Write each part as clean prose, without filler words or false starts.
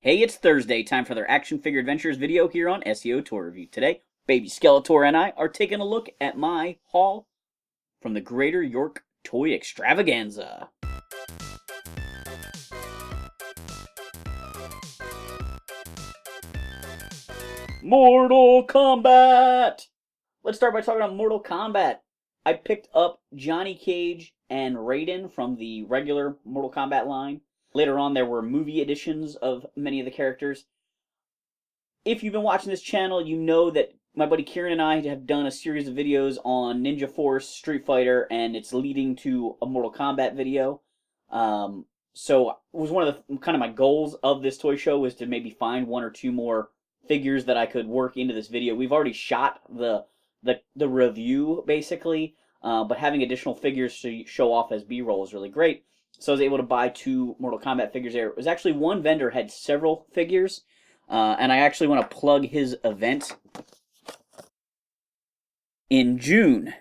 Hey, it's Thursday, time for their Action Figure Adventures video here on SEO Toy Review. Today, Baby Skeletor and I are taking a look at my haul from the Greater York Toy Extravaganza. Mortal Kombat! Let's start by talking about Mortal Kombat. I picked up Johnny Cage and Raiden from the regular Mortal Kombat line. Later on, there were movie editions of many of the characters. If you've been watching this channel, you know that my buddy Kieran and I have done a series of videos on Ninja Force, Street Fighter, and it's leading to a Mortal Kombat video. So it was one of the kind of my goals of this toy show was to maybe find one or two more figures that I could work into this video. We've already shot the review basically, but having additional figures to show off as B-roll is really great. So I was able to buy 2 Mortal Kombat figures there. It was actually one vendor had several figures, and I actually want to plug his event in June.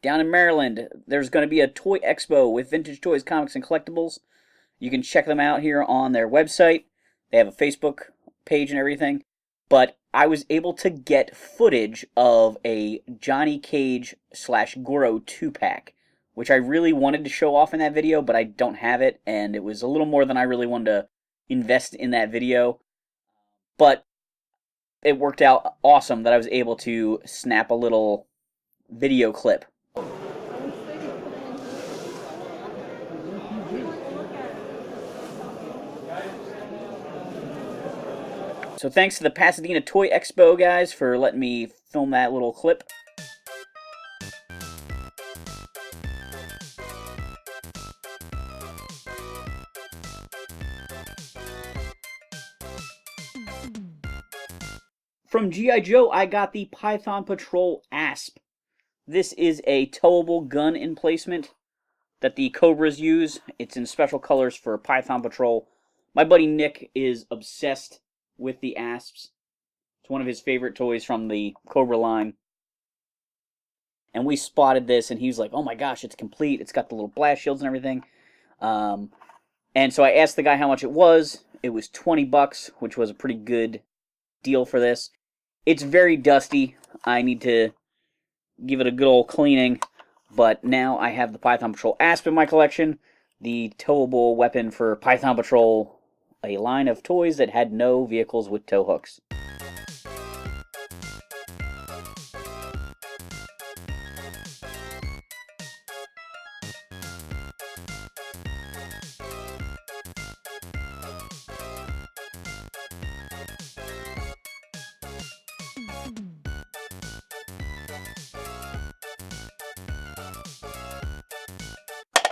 Down in Maryland, there's going to be a toy expo with vintage toys, comics, and collectibles. You can check them out here on their website. They have a Facebook page and everything. But I was able to get footage of a Johnny Cage / Goro 2-pack, which I really wanted to show off in that video, but I don't have it, and it was a little more than I really wanted to invest in that video. But it worked out awesome that I was able to snap a little video clip. So thanks to the Pasadena Toy Expo guys for letting me film that little clip. From G.I. Joe, I got the Python Patrol ASP. This is a towable gun emplacement that the Cobras use. It's in special colors for Python Patrol. My buddy Nick is obsessed with the ASPs. It's one of his favorite toys from the Cobra line. And we spotted this, and he was like, oh my gosh, it's complete. It's got the little blast shields and everything. And so I asked the guy how much it was. It was $20, which was a pretty good deal for this. It's very dusty. I need to give it a good old cleaning. But now I have the Python Patrol ASP in my collection. The towable weapon for Python Patrol, a line of toys that had no vehicles with tow hooks.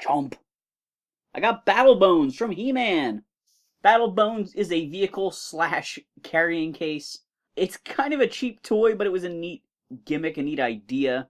Chomp! I got Battle Bones from HeMan. Battle Bones is a vehicle / carrying case. It's kind of a cheap toy, but it was a neat gimmick, a neat idea.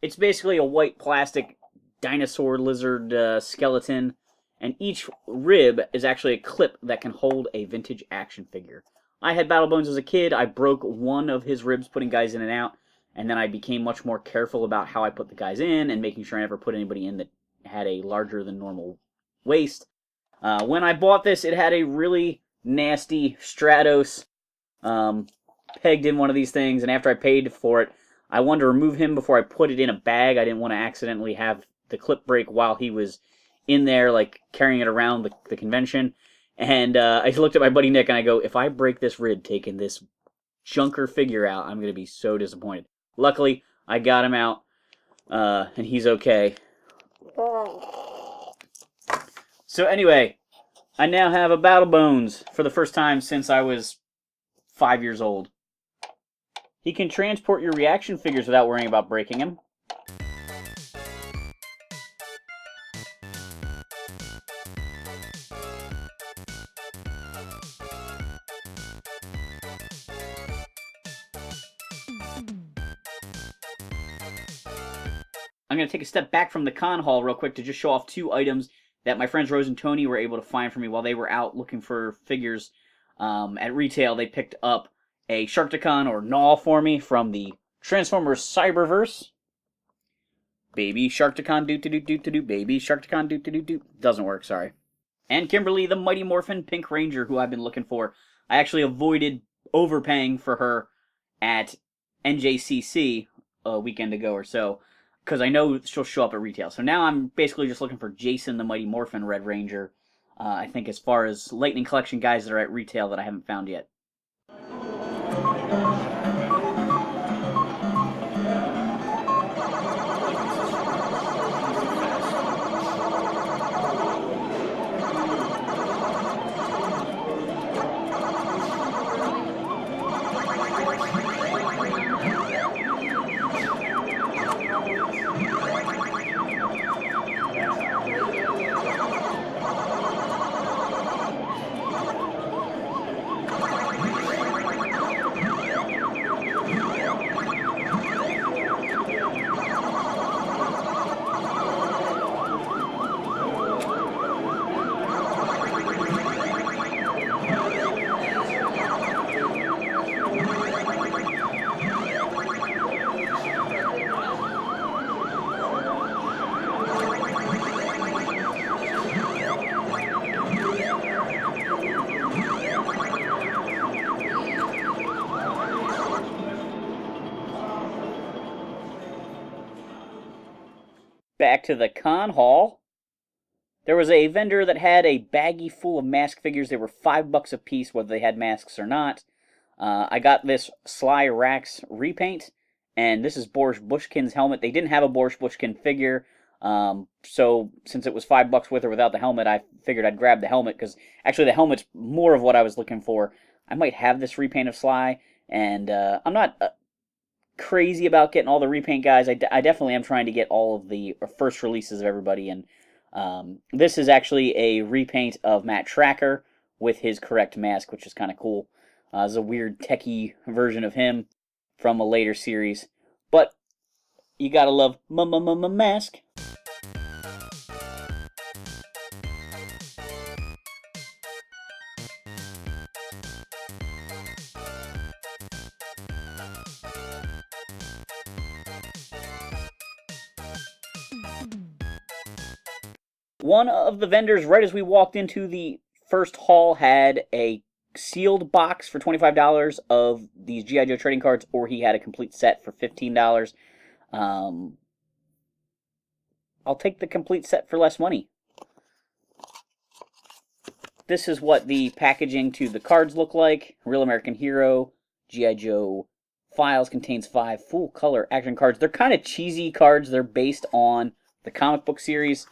It's basically a white plastic dinosaur lizard skeleton, and each rib is actually a clip that can hold a vintage action figure. I had Battle Bones as a kid. I broke one of his ribs putting guys in and out, and then I became much more careful about how I put the guys in and making sure I never put anybody in that had a larger than normal waist. When I bought this, it had a really nasty Stratos pegged in one of these things, and after I paid for it, I wanted to remove him before I put it in a bag. I didn't want to accidentally have the clip break while he was in there, like carrying it around the convention. And I looked at my buddy Nick and I go, if I break this rib taking this junker figure out, I'm going to be so disappointed. Luckily, I got him out, and he's okay. So anyway, I now have a Battle Bones for the first time since I was 5 years old. He can transport your reaction figures without worrying about breaking them. I'm going to take a step back from the con haul real quick to just show off 2 items that my friends Rose and Tony were able to find for me while they were out looking for figures at retail. They picked up a Sharkticon or Gnaw for me from the Transformers Cyberverse. Baby Sharkticon do-do-do-do-do-do. Baby Sharkticon do-do-do-do. Doesn't work, sorry. And Kimberly, the Mighty Morphin Pink Ranger, who I've been looking for. I actually avoided overpaying for her at NJCC a weekend ago or so, because I know she'll show up at retail. So now I'm basically just looking for Jason the Mighty Morphin Red Ranger. I think as far as Lightning Collection guys that are at retail that I haven't found yet. Back to the con hall. There was a vendor that had a baggie full of mask figures. They were $5 a piece, whether they had masks or not. I got this Sly Rax repaint, and this is Boris Bushkin's helmet. They didn't have a Boris Bushkin figure, so since it was $5 with or without the helmet, I figured I'd grab the helmet, because actually the helmet's more of what I was looking for. I might have this repaint of Sly, and I'm not crazy about getting all the repaint guys. I definitely am trying to get all of the first releases of everybody, and this is actually a repaint of Matt Tracker with his correct mask, which is kind of cool. It's a weird techie version of him from a later series, but you gotta love mask. One of the vendors, right as we walked into the first hall, had a sealed box for $25 of these G.I. Joe trading cards, or he had a complete set for $15. I'll take the complete set for less money. This is what the packaging to the cards look like. Real American Hero, G.I. Joe Files contains 5 full-color action cards. They're kind of cheesy cards. They're based on the comic book series.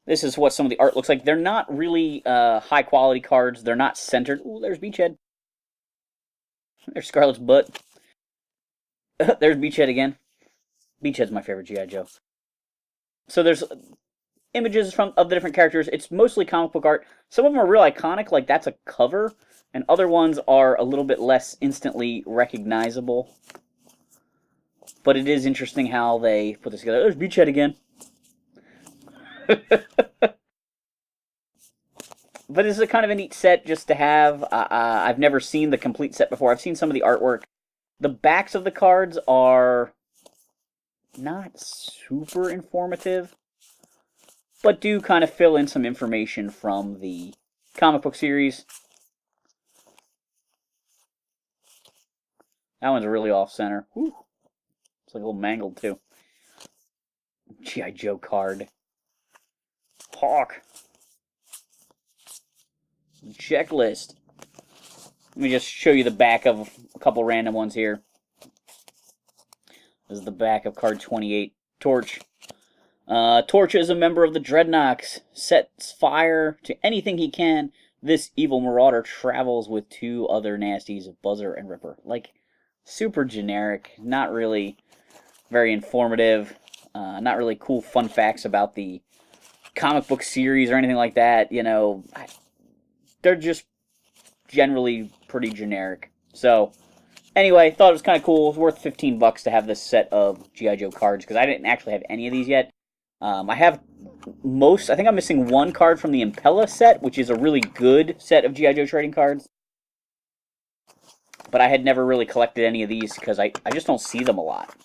This is what some of the art looks like. They're not really high-quality cards. They're not centered. Ooh, there's Beachhead. There's Scarlet's butt. There's Beachhead again. Beachhead's my favorite G.I. Joe. So there's images of the different characters. It's mostly comic book art. Some of them are real iconic, like that's a cover, and other ones are a little bit less instantly recognizable. But it is interesting how they put this together. There's Beachhead again. But this is a kind of a neat set just to have. I've never seen the complete set before. I've seen some of the artwork. The backs of the cards are not super informative, but do kind of fill in some information from the comic book series. That one's really off-center. Whew. It's like a little mangled, too. G.I. Joe card. Hawk. Checklist. Let me just show you the back of a couple random ones here. This is the back of card 28. Torch. Torch is a member of the Dreadnoks. Sets fire to anything he can. This evil marauder travels with 2 other nasties, Buzzer and Ripper. Like, super generic. Not really very informative. Not really cool fun facts about the comic book series or anything like that. You know, they're just generally pretty generic. So, anyway, thought it was kind of cool. It was worth $15 to have this set of G.I. Joe cards, because I didn't actually have any of these yet. I have most. I think I'm missing 1 card from the Impella set, which is a really good set of G.I. Joe trading cards. But I had never really collected any of these, because I just don't see them a lot.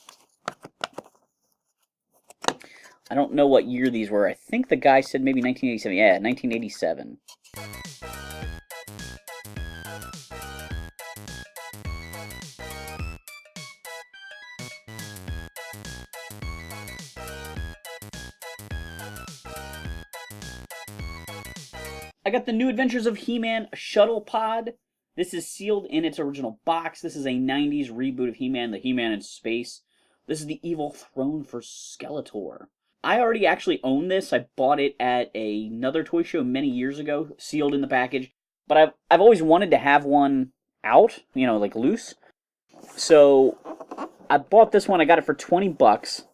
I don't know what year these were. I think the guy said maybe 1987. Yeah, 1987. I got the New Adventures of HeMan Shuttlepod. This is sealed in its original box. This is a 90s reboot of HeMan, the HeMan in space. This is the evil throne for Skeletor. I already actually own this. I bought it at another toy show many years ago, sealed in the package. But I've always wanted to have one out, you know, like loose. So I bought this one. I got it for 20 bucks,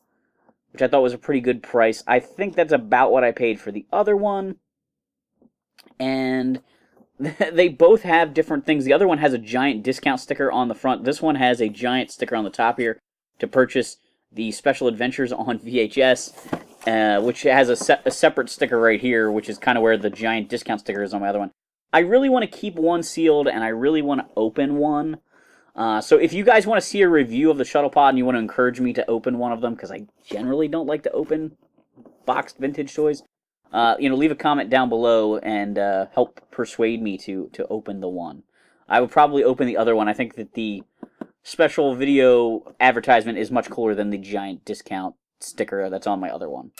which I thought was a pretty good price. I think that's about what I paid for the other one. And they both have different things. The other one has a giant discount sticker on the front. This one has a giant sticker on the top here to purchase the Special Adventures on VHS, which has a separate sticker right here, which is kind of where the giant discount sticker is on my other one. I really want to keep one sealed, and I really want to open one. So if you guys want to see a review of the Shuttlepod and you want to encourage me to open one of them, because I generally don't like to open boxed vintage toys, leave a comment down below and help persuade me to open the one. I would probably open the other one. I think that the special video advertisement is much cooler than the giant discount sticker that's on my other one.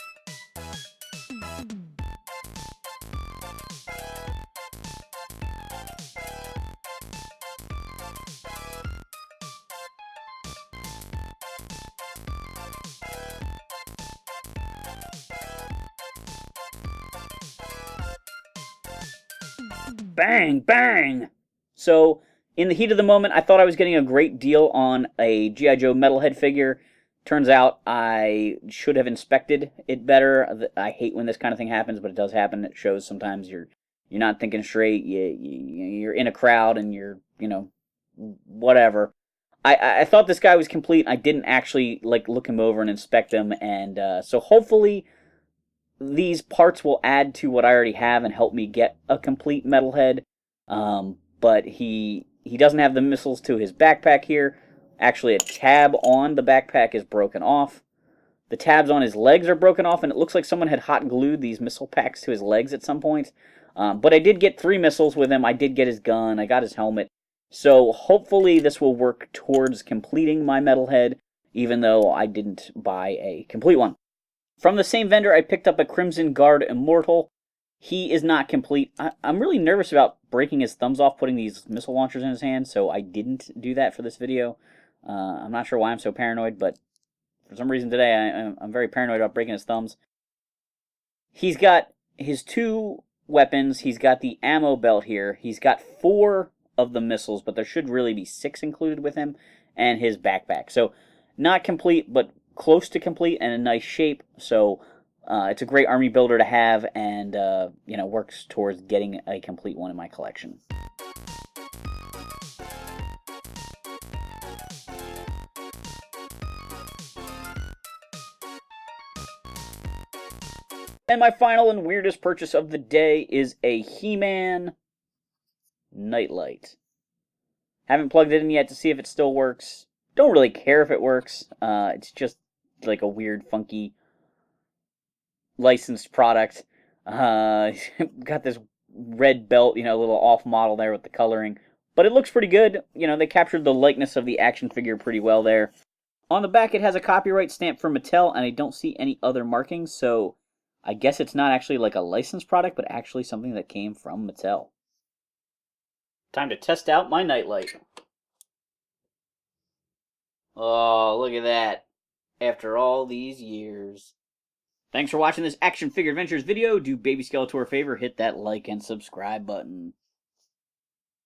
Bang, bang! So, in the heat of the moment, I thought I was getting a great deal on a G.I. Joe Metalhead figure. Turns out I should have inspected it better. I hate when this kind of thing happens, but it does happen. It shows sometimes you're not thinking straight. You're in a crowd and you're, whatever. I thought this guy was complete. I didn't actually look him over and inspect him, and so hopefully these parts will add to what I already have and help me get a complete Metalhead. But he doesn't have the missiles to his backpack here. Actually, a tab on the backpack is broken off. The tabs on his legs are broken off, and it looks like someone had hot glued these missile packs to his legs at some point. But I did get 3 missiles with him. I did get his gun. I got his helmet. So hopefully this will work towards completing my Metalhead, even though I didn't buy a complete one. From the same vendor, I picked up a Crimson Guard Immortal. He is not complete. I'm really nervous about breaking his thumbs off putting these missile launchers in his hand, so I didn't do that for this video. I'm not sure why I'm so paranoid, but for some reason today I'm very paranoid about breaking his thumbs. He's got his 2 weapons. He's got the ammo belt here. He's got 4 of the missiles, but there should really be 6 included with him, and his backpack. So not complete, but close to complete and in nice shape. So it's a great army builder to have, and works towards getting a complete one in my collection. And my final and weirdest purchase of the day is a HeMan Nightlight. Haven't plugged it in yet to see if it still works. Don't really care if it works. It's just like a weird, funky licensed product. Got this red belt, a little off model there with the coloring. But it looks pretty good. They captured the likeness of the action figure pretty well there. On the back, it has a copyright stamp from Mattel, and I don't see any other markings, so I guess it's not actually like a licensed product, but actually something that came from Mattel. Time to test out my Nightlight. Oh, look at that. After all these years. Thanks for watching this Action Figure Adventures video. Do Baby Skeletor a favor, hit that like and subscribe button.